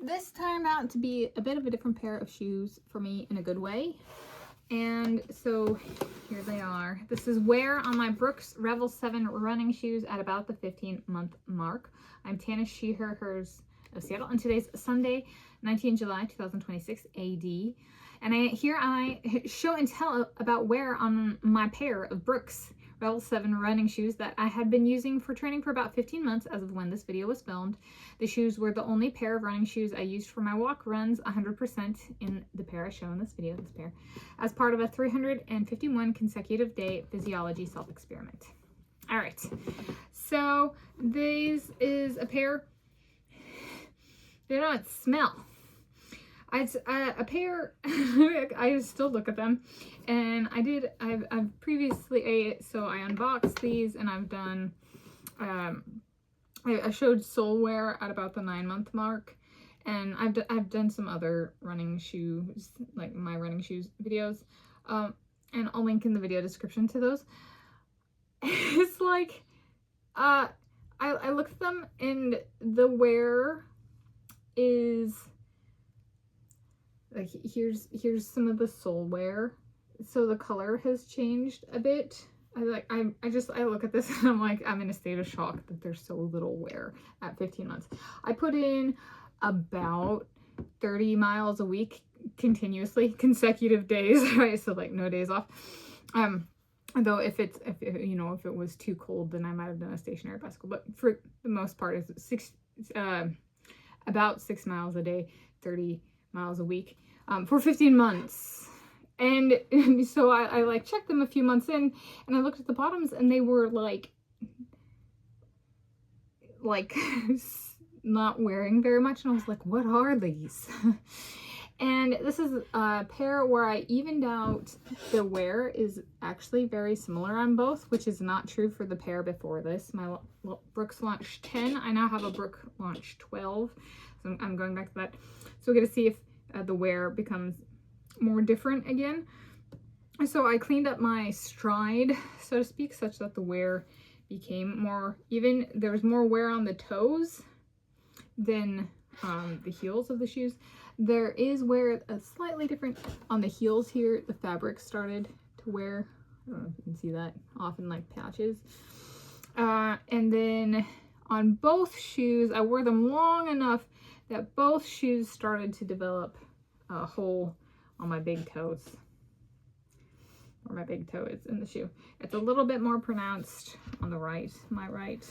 this turned out to be a bit of a different pair of shoes for me in a good way. And so here they are. This is wear on my Brooks Revel 7 running shoes at about the 15-month mark. I'm Tanis, she, her, hers of Seattle, and today's Sunday, 19 July 2026 AD. And I show and tell about wear on my pair of Brooks Revel 7 running shoes that I had been using for training for about 15 months as of when this video was filmed. The shoes were the only pair of running shoes I used for my walk runs 100% in the pair I show in this video, this pair, as part of a 351 consecutive day physiology self-experiment. All right, so this is a pair, they don't smell. A pair, I still look at them, and I've previously, so I unboxed these, and I've done, I showed sole wear at about the 9-month mark, and I've done some other running shoes, like my running shoes videos, and I'll link in the video description to those. It's like, I looked at them, and the wear is, like, here's some of the sole wear. So the color has changed a bit. I look at this and I'm like, I'm in a state of shock that there's so little wear at 15 months. I put in about 30 miles a week continuously, consecutive days, right? So like no days off. Though if it was too cold, then I might have done a stationary bicycle. But for the most part, it's about 6 miles a day, 30 miles a week, for 15 months. And so I like checked them a few months in, and I looked at the bottoms, and they were like not wearing very much, and I was like, what are these? And this is a pair where I evened out the wear is actually very similar on both, which is not true for the pair before this. My Brooks Launch 10, I now have a Brooks Launch 12, so I'm going back to that. So we're gonna see if the wear becomes more different again. So I cleaned up my stride, so to speak, such that the wear became more even. There was more wear on the toes than the heels of the shoes. There is wear slightly different on the heels here. The fabric started to wear. I don't know if you can see that, often like patches. And then on both shoes, I wore them long enough that both shoes started to develop a hole on my big toes, where my big toe is in the shoe. It's a little bit more pronounced on the right, my right.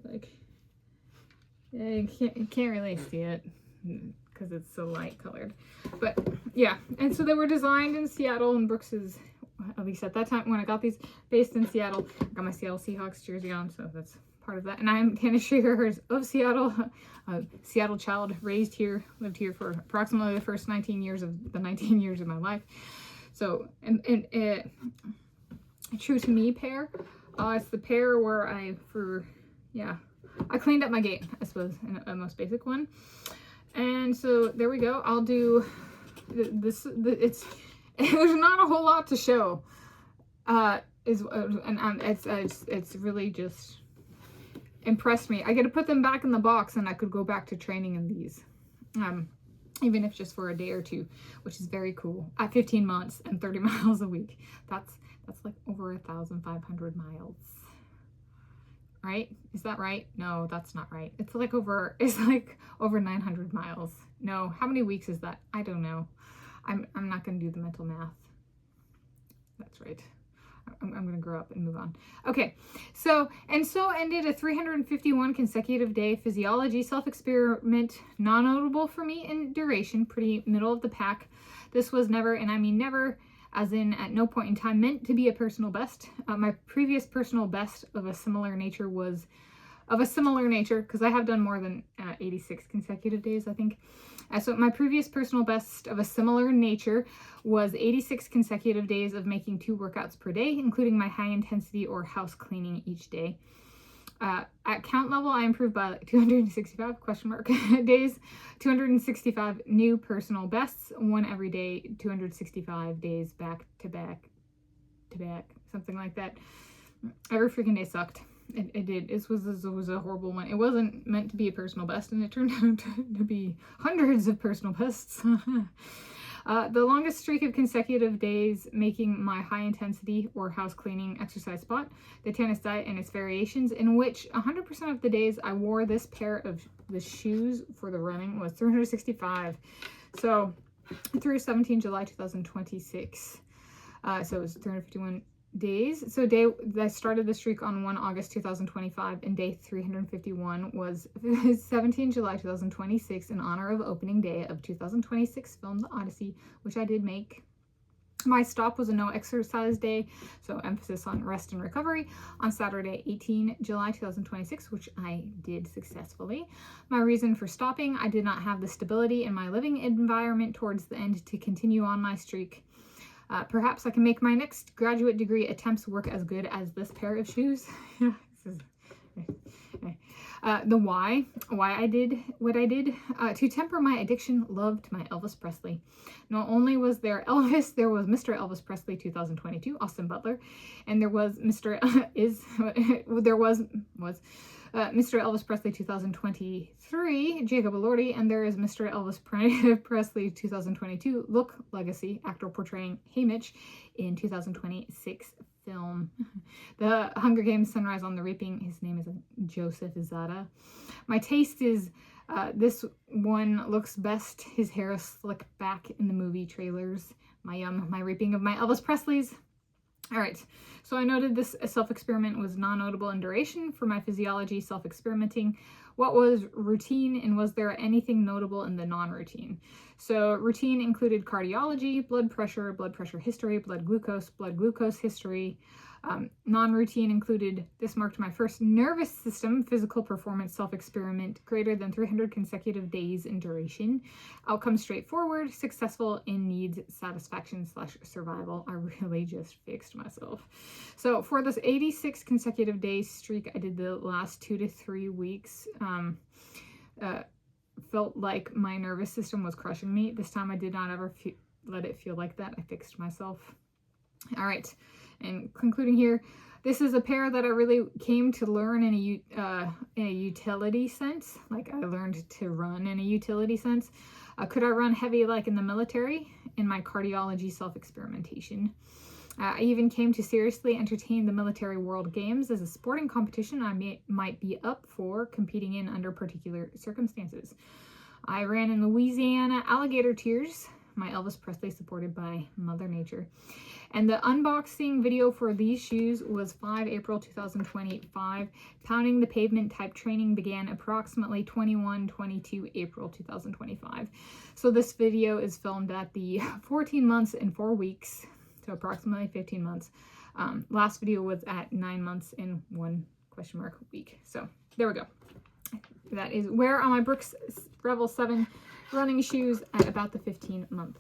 Like, you can't really see it because it's so light colored. But yeah, and so they were designed in Seattle, and Brooks is, at least at that time when I got these, based in Seattle. I got my Seattle Seahawks jersey on, so that's part of that. And I'm Tanis Shearers of Seattle, a Seattle child, raised here, lived here for approximately the first 19 years of my life. So, and true to me pair, it's the pair where I cleaned up my gait, I suppose, in a most basic one. And so there we go. I'll do this. There's not a whole lot to show. It's really just impressed me. I get to put them back in the box, and I could go back to training in these, even if just for a day or two, which is very cool. At 15 months and 30 miles a week, that's like over 1,500 miles, right? Is that right? No, that's not right. It's like over 900 miles. No, how many weeks is that? I don't know. I'm not gonna do the mental math. That's right. I'm going to grow up and move on. Okay, so ended a 351 consecutive day physiology self-experiment, non-notable for me in duration, pretty middle of the pack. This was never, and I mean never, as in at no point in time, meant to be a personal best. My previous personal best of a similar nature because I have done more than 86 consecutive days, I think. So my previous personal best of a similar nature was 86 consecutive days of making 2 workouts per day, including my high intensity or house cleaning each day. At count level, I improved by 265 days, 265 new personal bests, one every day, 265 days back to back, something like that. Every freaking day sucked. It did. This was a horrible one. It wasn't meant to be a personal best, and it turned out to be hundreds of personal bests. The longest streak of consecutive days making my high intensity or house cleaning exercise spot, the Tanis diet and its variations, in which 100% of the days I wore this pair of the shoes for the running was 365. So through 17 July 2026. So it was 351 days. So I started the streak on 1 August 2025, and day 351 was 17 July 2026 in honor of opening day of 2026 film The Odyssey, which I did make. My stop was a no exercise day, so emphasis on rest and recovery, on Saturday 18 July 2026, which I did successfully. My reason for stopping: I did not have the stability in my living environment towards the end to continue on my streak. Perhaps I can make my next graduate degree attempts work as good as this pair of shoes. The why I did what I did, to temper my addiction, loved my Elvis Presley. Not only was there Elvis, there was Mr. Elvis Presley 2022, Austin Butler, and there was Mr. Mr. Elvis Presley 2023, Jacob Elordi, and there is Mr. Elvis Presley 2022, Look Legacy, actor portraying Haymitch in 2026 film. The Hunger Games Sunrise on the Reaping, his name is Joseph Zada. My taste is, this one looks best, his hair is slicked back in the movie trailers. My reaping of my Elvis Presleys. All right, so I noted this self-experiment was non-notable in duration for my physiology self-experimenting. What was routine, and was there anything notable in the non-routine? So routine included cardiology, blood pressure history, blood glucose history. Non-routine included, this marked my first nervous system physical performance self-experiment greater than 300 consecutive days in duration. Outcome straightforward, successful in needs satisfaction / survival. I really just fixed myself. So for this 86 consecutive days streak I did the last 2 to 3 weeks, felt like my nervous system was crushing me. This time I did not ever let it feel like that. I fixed myself. All right, and concluding here, this is a pair that I really came to learn in a utility sense. Like, I learned to run in a utility sense. Could I run heavy like in the military? In my cardiology self-experimentation. I even came to seriously entertain the military world games as a sporting competition I might be up for competing in under particular circumstances. I ran in Louisiana alligator tears, my Elvis Presley supported by Mother Nature. And the unboxing video for these shoes was 5 April 2025. Pounding the pavement type training began approximately 21-22 April 2025. So this video is filmed at the 14 months and 4 weeks, so approximately 15 months. Last video was at 9 months and 1 week. So there we go. That is where on my Brooks Revel 7 running shoes at about the 15-month